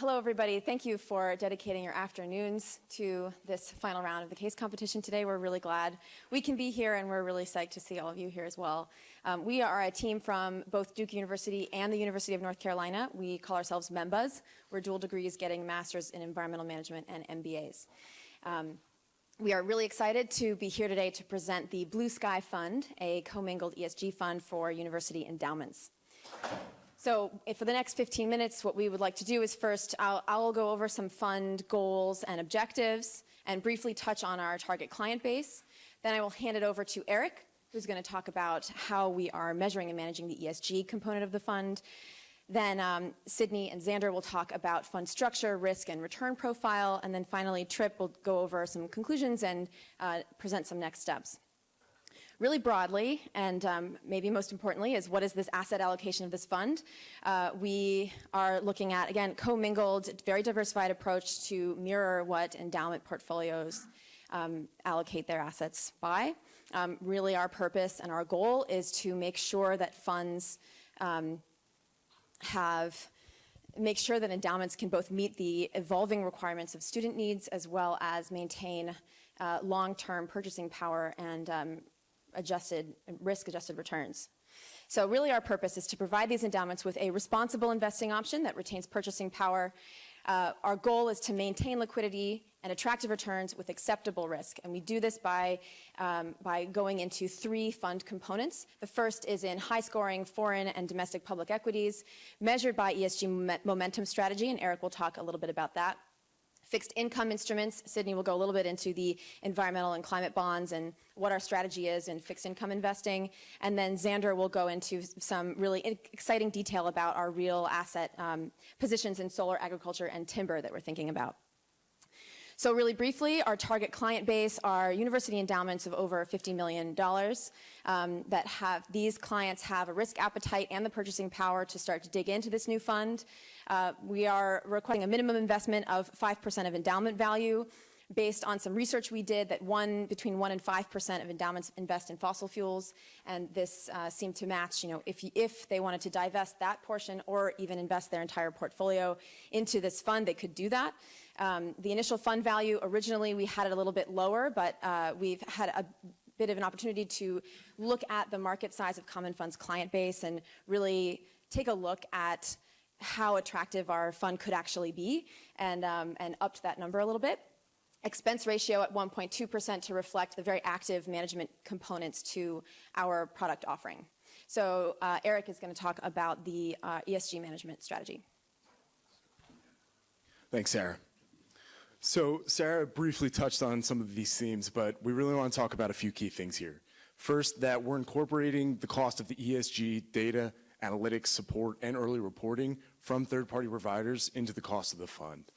Hello, everybody. Thank you for dedicating your afternoons to this final round of the case competition today. We're really glad we can be here, and we're really psyched to see all of you here as well. We are a team from both Duke University and the University of North Carolina. We call ourselves MEMBAs. We're dual degrees getting masters in environmental management and MBAs. We are really excited to be here today to present the Blue Sky Fund, a commingled ESG fund for university endowments. So for the next 15 minutes, what we would like to do is first, I'll go over some fund goals and objectives and briefly touch on our target client base. Then I will hand it over to Eric, who's going to talk about how we are measuring and managing the ESG component of the fund. Then Sydney and Xander will talk about fund structure, risk, and return profile. And then finally, Trip will go over some conclusions and present some next steps. Really broadly, and maybe most importantly, is what is this asset allocation of this fund? We are looking at, again, commingled, very diversified approach to mirror what endowment portfolios allocate their assets by. Really our purpose and our goal is to make sure that funds make sure that endowments can both meet the evolving requirements of student needs as well as maintain long-term purchasing power and risk-adjusted returns. So really our purpose is to provide these endowments with a responsible investing option that retains purchasing power. Our goal is to maintain liquidity and attractive returns with acceptable risk. And we do this by going into 3 fund components. The first is in high-scoring foreign and domestic public equities, measured by ESG momentum strategy, and Eric will talk a little bit about that. Fixed income instruments, Sydney will go a little bit into the environmental and climate bonds and what our strategy is in fixed income investing. And then Xander will go into some really exciting detail about our real asset positions in solar, agriculture, and timber that we're thinking about. So really briefly, our target client base are university endowments of over $50 million these clients have a risk appetite and the purchasing power to start to dig into this new fund. We are requiring a minimum investment of 5% of endowment value based on some research we did that between 1 and 5% of endowments invest in fossil fuels, and this seemed to match, if they wanted to divest that portion or even invest their entire portfolio into this fund, they could do that. The initial fund value, originally we had it a little bit lower, but we've had a bit of an opportunity to look at the market size of common funds client base and really take a look at how attractive our fund could actually be and upped that number a little bit. Expense ratio at 1.2% to reflect the very active management components to our product offering. So Eric is going to talk about the ESG management strategy. Thanks, Sarah. So Sarah briefly touched on some of these themes, but we really want to talk about a few key things here. First, that we're incorporating the cost of the ESG data, analytics, support, and early reporting from third-party providers into the cost of the fund.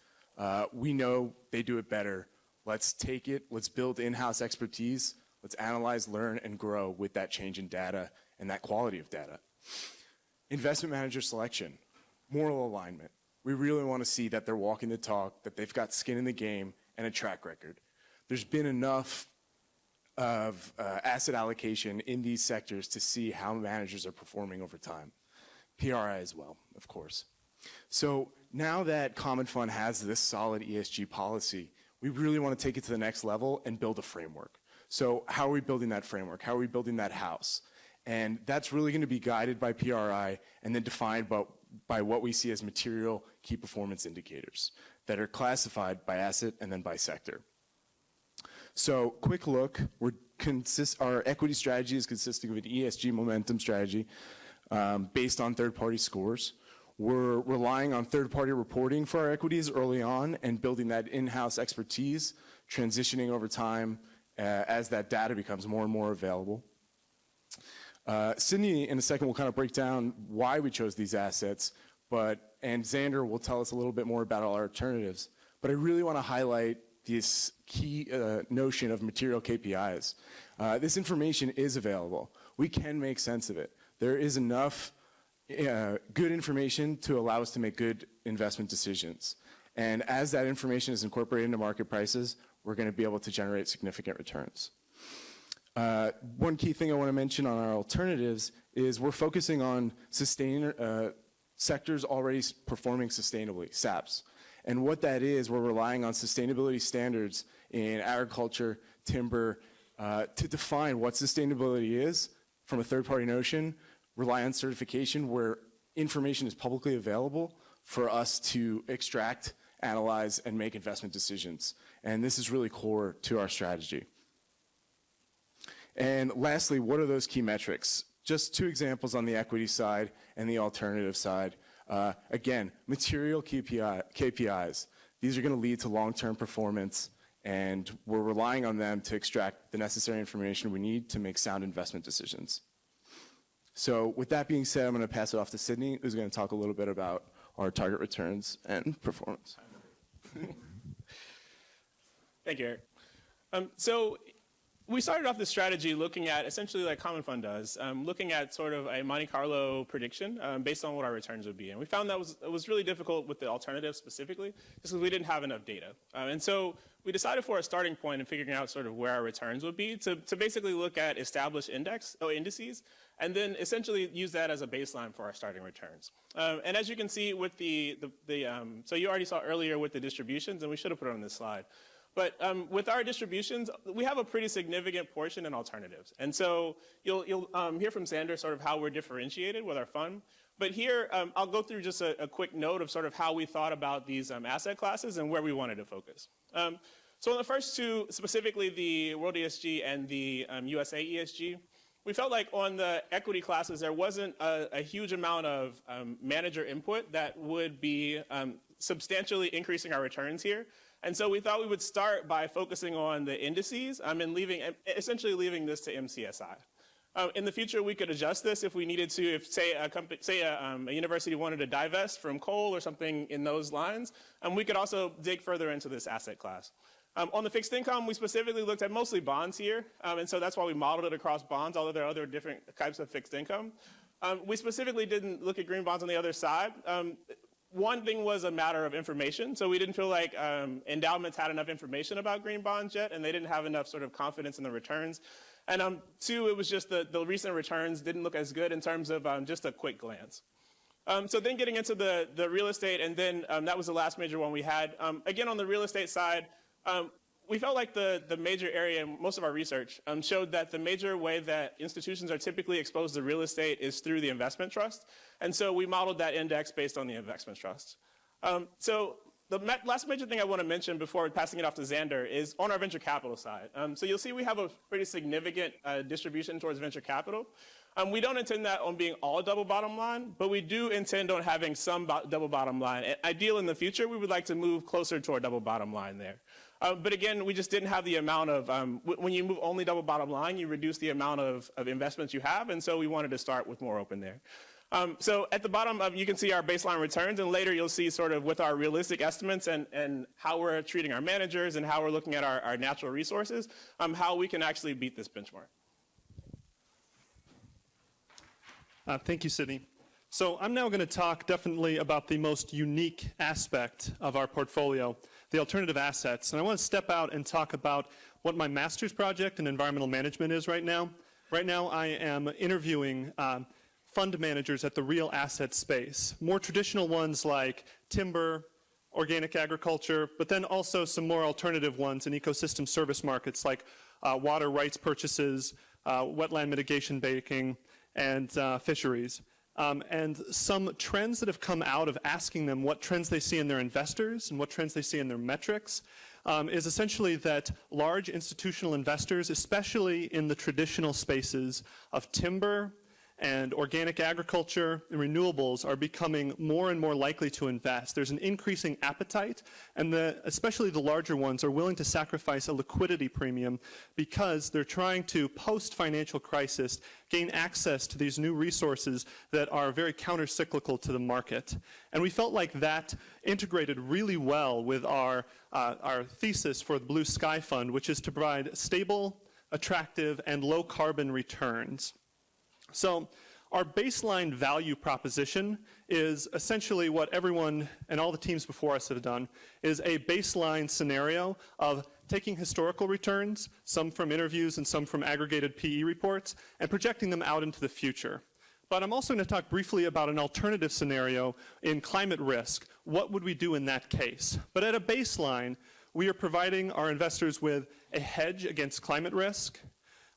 We know they do it better. Let's take it, let's build in-house expertise, let's analyze, learn, and grow with that change in data and that quality of data. Investment manager selection, moral alignment. We really want to see that they're walking the talk, that they've got skin in the game and a track record. There's been enough of asset allocation in these sectors to see how managers are performing over time. PRI as well, of course. So now that Common Fund has this solid ESG policy, we really want to take it to the next level and build a framework. So how are we building that framework? How are we building that house? And that's really going to be guided by PRI and then defined by what we see as material key performance indicators that are classified by asset and then by sector. So quick look, our equity strategy is consisting of an ESG momentum strategy based on third-party scores. We're relying on third-party reporting for our equities early on and building that in-house expertise, transitioning over time as that data becomes more and more available. Sydney, in a second, will kind of break down why we chose these assets, and Xander will tell us a little bit more about our alternatives. But I really want to highlight this key notion of material KPIs. This information is available. We can make sense of it. There is enough good information to allow us to make good investment decisions. And as that information is incorporated into market prices, we're going to be able to generate significant returns. One key thing I want to mention on our alternatives is we're focusing on sectors already performing sustainably, SAPs. And what that is, we're relying on sustainability standards in agriculture, timber, to define what sustainability is from a third-party notion, rely on certification where information is publicly available for us to extract, analyze, and make investment decisions. And this is really core to our strategy. And lastly, what are those key metrics? Just 2 examples on the equity side and the alternative side. Again, material KPIs. These are going to lead to long-term performance, and we're relying on them to extract the necessary information we need to make sound investment decisions. So with that being said, I'm going to pass it off to Sydney, who's going to talk a little bit about our target returns and performance. Thank you, Eric. So we started off this strategy looking at essentially like Common Fund does, looking at sort of a Monte Carlo prediction based on what our returns would be. And we found that it was really difficult with the alternatives specifically, just because we didn't have enough data. And so we decided for a starting point in figuring out sort of where our returns would be to basically look at established indices and then essentially use that as a baseline for our starting returns. And as you can see with so you already saw earlier with the distributions, and we should have put it on this slide. But with our distributions, we have a pretty significant portion in alternatives. And so you'll hear from Xander sort of how we're differentiated with our fund. But here, I'll go through just a quick note of sort of how we thought about these asset classes and where we wanted to focus. So in the first 2, specifically the World ESG and the USA ESG, we felt like on the equity classes, there wasn't a huge amount of manager input that would be substantially increasing our returns here. And so we thought we would start by focusing on the indices and essentially leaving this to MCSI. In the future, we could adjust this if we needed to. If, say, a university wanted to divest from coal or something in those lines, we could also dig further into this asset class. On the fixed income, we specifically looked at mostly bonds here, and so that's why we modeled it across bonds, although there are other different types of fixed income. We specifically didn't look at green bonds on the other side. One thing was a matter of information, so we didn't feel like endowments had enough information about green bonds yet, and they didn't have enough sort of confidence in the returns. And 2, it was just the recent returns didn't look as good in terms of just a quick glance. So then getting into the real estate, and then that was the last major one we had. Again, on the real estate side, we felt like the major area in most of our research showed that the major way that institutions are typically exposed to real estate is through the investment trust. And so we modeled that index based on the investment trust. So the last major thing I want to mention before passing it off to Xander is on our venture capital side. So you'll see we have a pretty significant distribution towards venture capital. We don't intend that on being all double bottom line, but we do intend on having some double bottom line. Ideal in the future, we would like to move closer toward double bottom line there. But again, we just didn't have the amount of, when you move only double bottom line, you reduce the amount of investments you have, and so we wanted to start with more open there. So at the bottom, you can see our baseline returns, and later you'll see sort of with our realistic estimates and how we're treating our managers and how we're looking at our natural resources, how we can actually beat this benchmark. Thank you, Sydney. So I'm now going to talk definitely about the most unique aspect of our portfolio, the alternative assets. And I want to step out and talk about what my master's project in environmental management is right now. Right now I am interviewing fund managers at the real asset space, more traditional ones like timber, organic agriculture, but then also some more alternative ones in ecosystem service markets like water rights purchases, wetland mitigation banking, and fisheries. And some trends that have come out of asking them what trends they see in their investors and what trends they see in their metrics is essentially that large institutional investors, especially in the traditional spaces of timber and organic agriculture and renewables, are becoming more and more likely to invest. There's an increasing appetite, and especially the larger ones are willing to sacrifice a liquidity premium because they're trying to, post-financial crisis, gain access to these new resources that are very counter-cyclical to the market. And we felt like that integrated really well with our thesis for the Blue Sky Fund, which is to provide stable, attractive, and low-carbon returns. So our baseline value proposition is essentially what everyone and all the teams before us have done, is a baseline scenario of taking historical returns, some from interviews and some from aggregated PE reports, and projecting them out into the future. But I'm also going to talk briefly about an alternative scenario in climate risk. What would we do in that case? But at a baseline, we are providing our investors with a hedge against climate risk,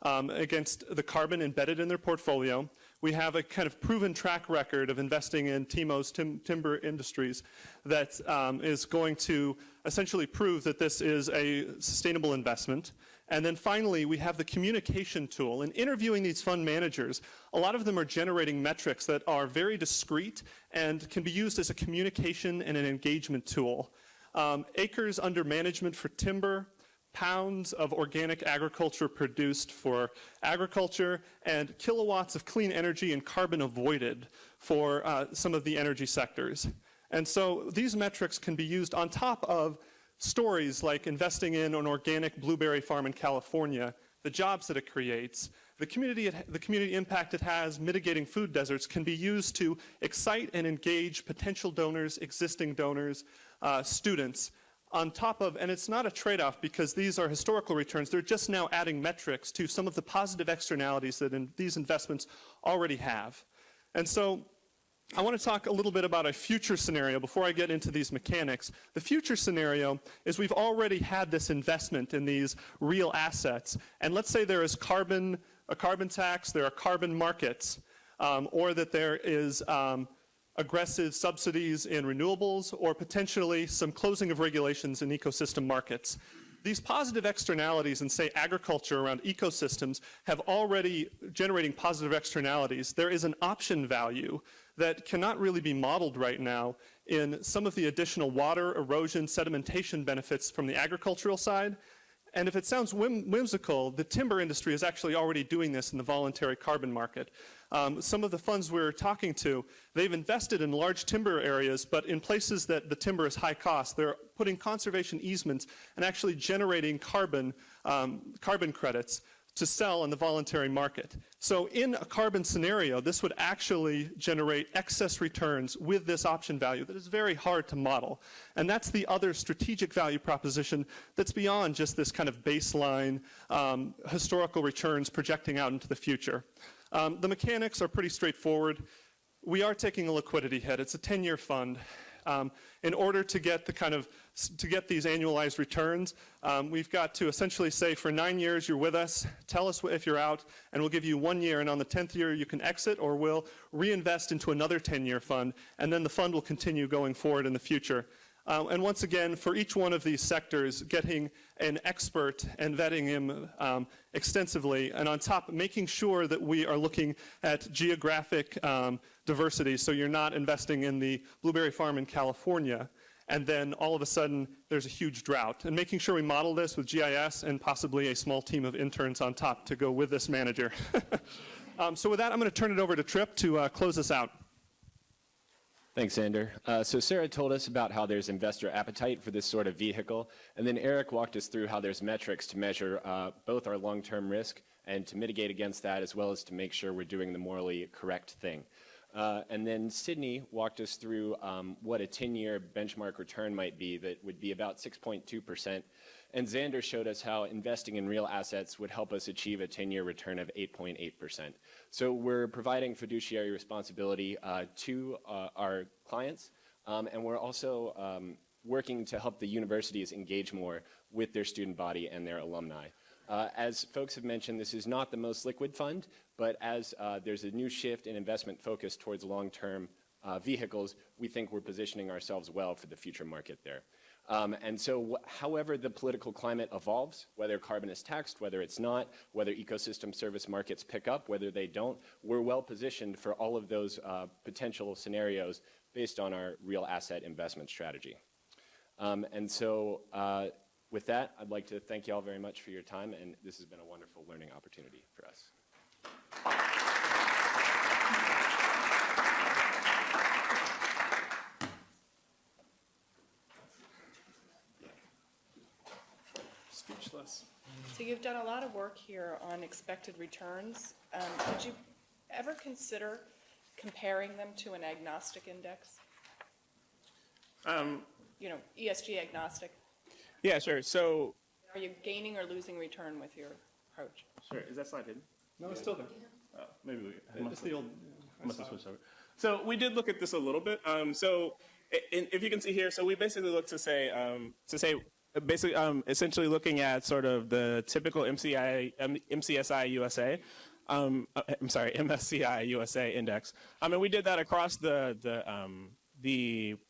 against the carbon embedded in their portfolio. We have a kind of proven track record of investing in timber industries that is going to essentially prove that this is a sustainable investment. And then finally, we have the communication tool. In interviewing these fund managers, a lot of them are generating metrics that are very discrete and can be used as a communication and an engagement tool. Acres under management for timber, pounds of organic agriculture produced for agriculture, and kilowatts of clean energy and carbon avoided for some of the energy sectors. And so these metrics can be used on top of stories like investing in an organic blueberry farm in California, the jobs that it creates, the community impact it has, mitigating food deserts, can be used to excite and engage potential donors, existing donors, students, on top of, and it's not a trade-off because these are historical returns, they're just now adding metrics to some of the positive externalities that these investments already have. And so I want to talk a little bit about a future scenario before I get into these mechanics. The future scenario is we've already had this investment in these real assets, and let's say there is a carbon tax, there are carbon markets, or that there is aggressive subsidies in renewables, or potentially some closing of regulations in ecosystem markets. These positive externalities in, say, agriculture around ecosystems have already generating positive externalities. There is an option value that cannot really be modeled right now in some of the additional water, erosion, sedimentation benefits from the agricultural side. And if it sounds whimsical, the timber industry is actually already doing this in the voluntary carbon market. Some of the funds we're talking to, they've invested in large timber areas, but in places that the timber is high cost, they're putting conservation easements and actually generating carbon credits to sell in the voluntary market. So in a carbon scenario, this would actually generate excess returns with this option value that is very hard to model. And that's the other strategic value proposition that's beyond just this kind of baseline historical returns projecting out into the future. The mechanics are pretty straightforward. We are taking a liquidity hit. It's a 10-year fund. In order to get these annualized returns, we've got to essentially say for 9 years you're with us, tell us if you're out, and we'll give you 1 year, and on the 10th year you can exit, or we'll reinvest into another 10-year fund, and then the fund will continue going forward in the future. And once again, for each one of these sectors, getting an expert and vetting him extensively, and on top, making sure that we are looking at geographic diversity, so you're not investing in the blueberry farm in California, and then all of a sudden there's a huge drought. And making sure we model this with GIS and possibly a small team of interns on top to go with this manager. So with that, I'm going to turn it over to Tripp to close us out. Thanks, Sander. So Sarah told us about how there's investor appetite for this sort of vehicle, and then Eric walked us through how there's metrics to measure both our long-term risk and to mitigate against that, as well as to make sure we're doing the morally correct thing. And then Sydney walked us through what a 10-year benchmark return might be that would be about 6.2%. And Xander showed us how investing in real assets would help us achieve a 10-year return of 8.8%. So we're providing fiduciary responsibility to our clients, and we're also working to help the universities engage more with their student body and their alumni. As folks have mentioned, this is not the most liquid fund, but as there's a new shift in investment focus towards long-term vehicles, we think we're positioning ourselves well for the future market there. And so however the political climate evolves, whether carbon is taxed, whether it's not, whether ecosystem service markets pick up, whether they don't, we're well positioned for all of those potential scenarios based on our real asset investment strategy. And so with that, I'd like to thank you all very much for your time, and this has been a wonderful learning opportunity for us. Speechless. So you've done a lot of work here on expected returns. Would you ever consider comparing them to an agnostic index? You know, ESG agnostic. Yeah, sure. So, Are you gaining or losing return with your approach? sure. Is that slide hidden? No, it's still there. Oh, maybe we. It's the old. must have switched over. So we did look at this a little bit. If you can see here, so we basically looked to say basically essentially looking at sort of the typical MSCI USA. MSCI USA index. And we did that across the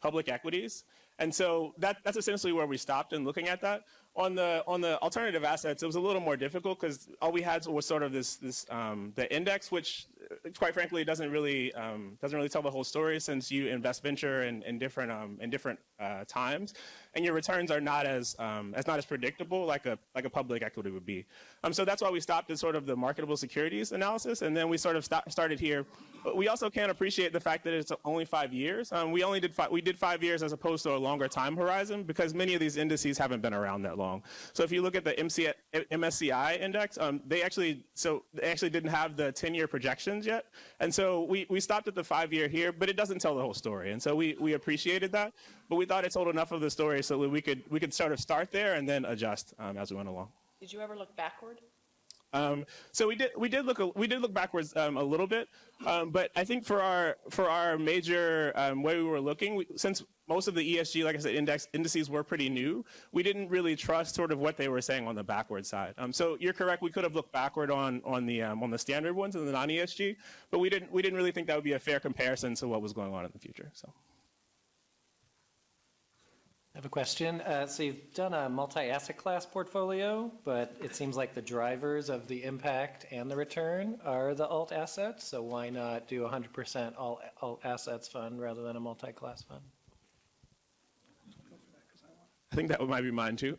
public equities. And so that's essentially where we stopped in looking at that. On the alternative assets, it was a little more difficult because all we had was sort of the index, which quite frankly doesn't really tell the whole story, since you invest venture in different times, and your returns are not as predictable like a public equity would be. So that's why we stopped at sort of the marketable securities analysis, and then we sort of started here. But we also can't appreciate the fact that it's only 5 years. We did 5 years as opposed to a longer time horizon, because many of these indices haven't been around that long. So if you look at the MSCI index, they actually didn't have the 10-year projections yet, and so we stopped at the 5-year here, but it doesn't tell the whole story, and so we appreciated that, but we thought it told enough of the story so that we could sort of start there and then adjust as we went along. Did you ever look backward? So we did look backwards a little bit, but I think for our major way we were looking, since most of the ESG, like I said, indices were pretty new, we didn't really trust sort of what they were saying on the backward side. So you're correct, we could have looked backward on the standard ones and the non-ESG, but we didn't really think that would be a fair comparison to what was going on in the future. So. I have a question. So you've done a multi-asset class portfolio, but it seems like the drivers of the impact and the return are the alt assets. So why not do 100% alt assets fund rather than a multi-class fund? I think that might be mine too.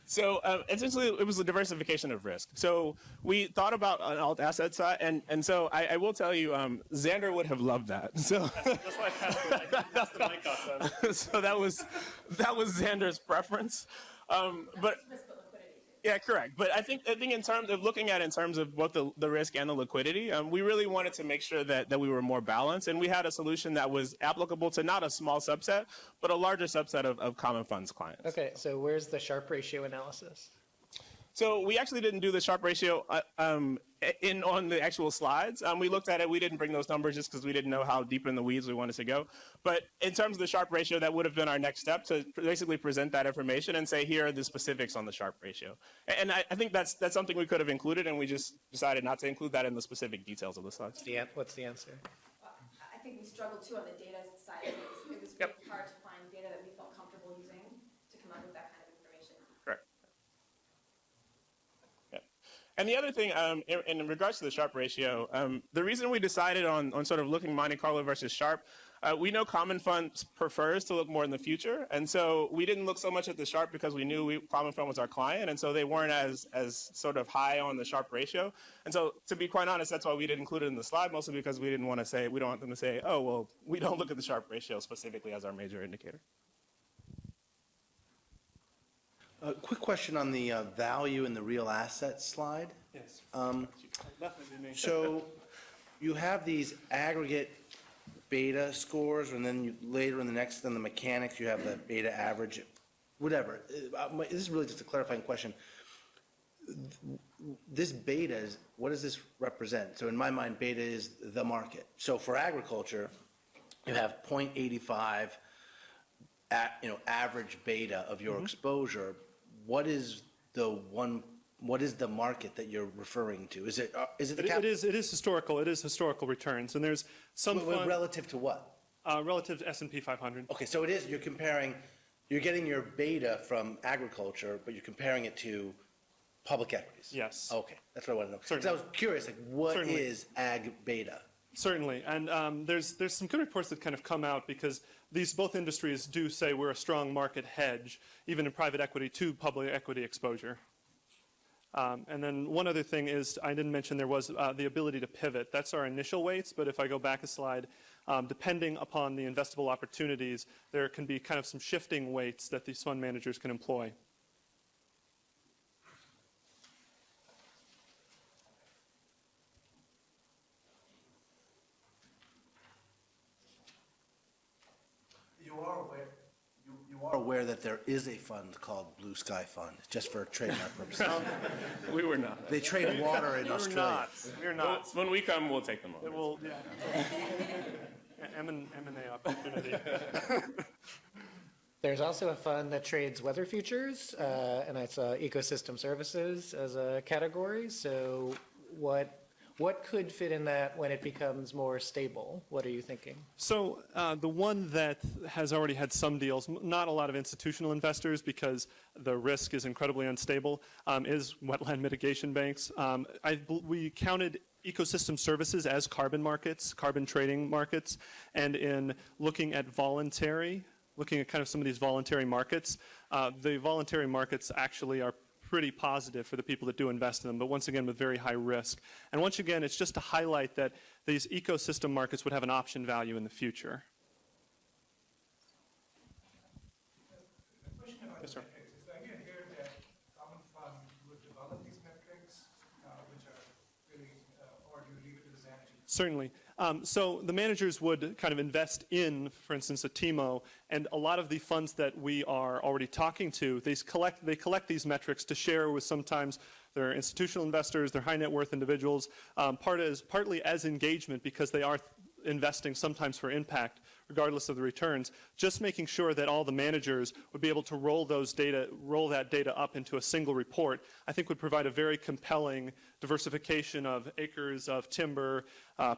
So essentially, it was a diversification of risk. So we thought about an alt asset side, and so I will tell you, Xander would have loved that. So That's why I passed the mic off. so that was Xander's preference, but. Yeah, correct. But I think in terms of looking at in terms of both the risk and the liquidity, we really wanted to make sure that we were more balanced, and we had a solution that was applicable to not a small subset, but a larger subset of common funds clients. Okay, so where's the Sharpe ratio analysis? So we actually didn't do the Sharpe ratio on the actual slides. We looked at it. We didn't bring those numbers just because we didn't know how deep in the weeds we wanted to go. But in terms of the Sharpe ratio, that would have been our next step, to basically present that information and say, here are the specifics on the Sharpe ratio. And I think that's something we could have included, and we just decided not to include that in the specific details of the slides. What's the answer? I think we struggled too on the data side. It was really hard to find data that we felt comfortable using to come up with that kind of information. Correct. And the other thing, in regards to the Sharpe ratio, the reason we decided on sort of looking Monte Carlo versus Sharpe, we know common funds prefers to look more in the future, and so we didn't look so much at the Sharpe because we knew common fund was our client, and so they weren't as sort of high on the Sharpe ratio. And so, to be quite honest, that's why we didn't include it in the slide, mostly because we don't want them to say, oh, well, we don't look at the Sharpe ratio specifically as our major indicator. A quick question on the value in the real assets slide. Yes. So you have these aggregate beta scores, and then later in the next, in the mechanics, you have the beta average, whatever. This is really just a clarifying question. This beta, what does this represent? So in my mind, beta is the market. So for agriculture, you have 0.85 average beta of your exposure. What is the market that you're referring to? Is it the cap? It is historical. It is historical returns, and there's some fund, relative to what? relative to S&P 500. Okay, so it is, you're getting your beta from agriculture, but you're comparing it to public equities? Yes. Okay, that's what I want to know. Because Certainly. I was curious, like, what Certainly. is ag beta? Certainly, and there's some good reports that kind of come out because both industries do say we're a strong market hedge, even in private equity, to public equity exposure. And then one other thing is, I didn't mention there was the ability to pivot. That's our initial weights, but if I go back a slide, depending upon the investable opportunities, there can be kind of some shifting weights that these fund managers can employ. You are aware that there is a fund called Blue Sky Fund, just for trademark purposes. We were not. They trade water in Australia. We're not. When we come, we'll take them It over. will, yeah. M&A opportunity. There's also a fund that trades weather futures, and I saw ecosystem services as a category. So what could fit in that when it becomes more stable? What are you thinking? So the one that has already had some deals, not a lot of institutional investors because the risk is incredibly unstable, is wetland mitigation banks. We counted ecosystem services as carbon markets, carbon trading markets, and in looking at looking at kind of some of these voluntary markets, the voluntary markets actually are pretty positive for the people that do invest in them, but once again with very high risk. And once again, it's just to highlight that these ecosystem markets would have an option value in the future. Question about Yes, sir. metrics. Is the idea here that common fund would develop these metrics, which are really, or do you leave it to the manager? Certainly. So the managers would kind of invest in, for instance, a TIMO, and a lot of the funds that we are already talking to, they collect these metrics to share with sometimes their institutional investors, their high net worth individuals, partly as engagement because they are investing sometimes for impact, regardless of the returns, just making sure that all the managers would be able to roll that data up into a single report, I think would provide a very compelling diversification of acres of timber,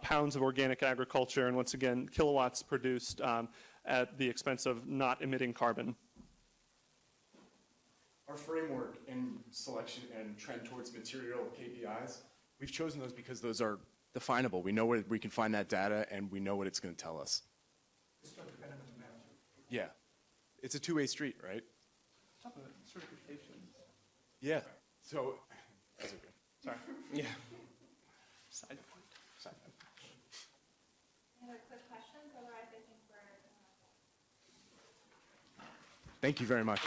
pounds of organic agriculture, and once again, kilowatts produced at the expense of not emitting carbon. Our framework and selection and trend towards material KPIs, we've chosen those because those are definable. We know where we can find that data, and we know what it's going to tell us. It's not dependent on the manager. Yeah. It's a two-way street, right? Certifications. Yeah. So, that's okay. Sorry. Yeah. Side point. Side point. Any other quick questions? Otherwise, I think we're. Thank you very much.